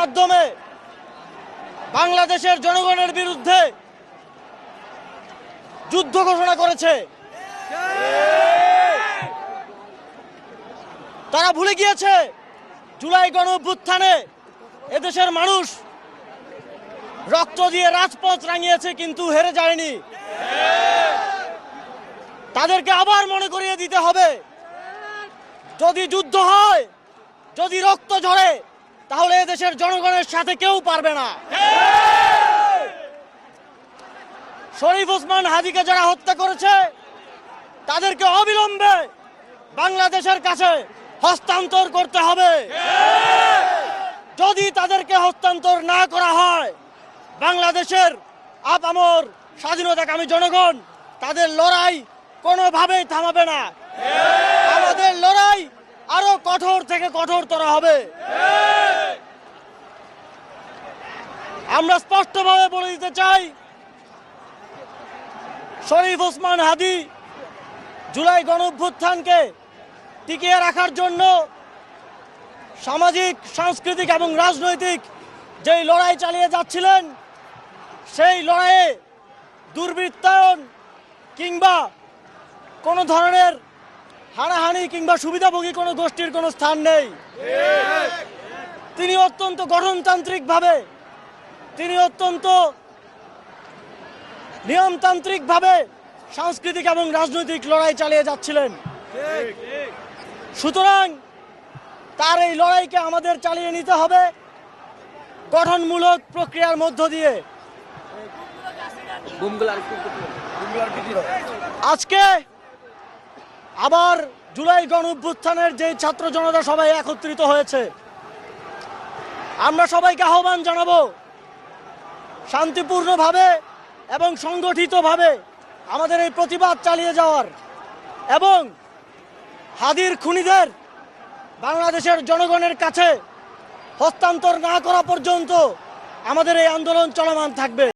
মাধ্যমে বাংলাদেশের জনগণের বিরুদ্ধে যুদ্ধ ঘোষণা করেছে। তারা ভুলে গিয়েছে জুলাই গণঅভ্যুত্থানে এদেশের মানুষ রক্ত দিয়ে রাজপথ রাঙিয়েছে, কিন্তু হেরে যায়নি। তাদেরকে আবার মনে করিয়ে দিতে হবে, যদি যুদ্ধ হয়, যদি রক্ত ঝরে, তাহলে এদেশের জনগণের সাথে কেউ পারবে না। শরীফ ওসমান হাদিকে যারা হত্যা করেছে তাদেরকে অবিলম্বে বাংলাদেশের কাছে হস্তান্তর করতে হবে। যদি তাদেরকে হস্তান্তর না করা হয়, বাংলাদেশের আপামর স্বাধীনতাকামী জনগণ তাদের লড়াই কোনোভাবেই থামাবে না। আমাদের লড়াই আরো কঠোর থেকে কঠোরতর হবে। আমরা স্পষ্টভাবে বলে দিতে চাই, শরীফ ওসমান হাদি জুলাই গণঅভ্যুত্থানকে টিকিয়ে রাখার জন্য সামাজিক, সাংস্কৃতিক এবং রাজনৈতিক যেই লড়াই চালিয়ে যাচ্ছিলেন, সেই লড়াইয়ে দুর্বৃত্তায়ন কিংবা কোনো ধরনের হানাহানি কিংবা সুবিধাভোগী কোনো গোষ্ঠীর কোনো স্থান নেই। তিনি অত্যন্ত গঠনতান্ত্রিকভাবে, তিনি অত্যন্ত নিয়মতান্ত্রিকভাবে সাংস্কৃতিক এবং রাজনৈতিক লড়াই চালিয়ে যাচ্ছিলেন। সুতরাং তার এই লড়াইকে আমাদের চালিয়ে নিতে হবে গঠনমূলক প্রক্রিয়ার মধ্য দিয়ে। আজকে আবার জুলাই গণঅভ্যুত্থানের যে ছাত্র জনতা সবাই একত্রিত হয়েছে, আমরা সবাইকে আহ্বান জানাবো শান্তিপূর্ণভাবে এবং সংগঠিতভাবে আমাদের এই প্রতিবাদ চালিয়ে যাওয়ার, এবং হাদির খুনিদের বাংলাদেশের জনগণের কাছে হস্তান্তর না করা পর্যন্ত আমাদের এই আন্দোলন চলমান থাকবে।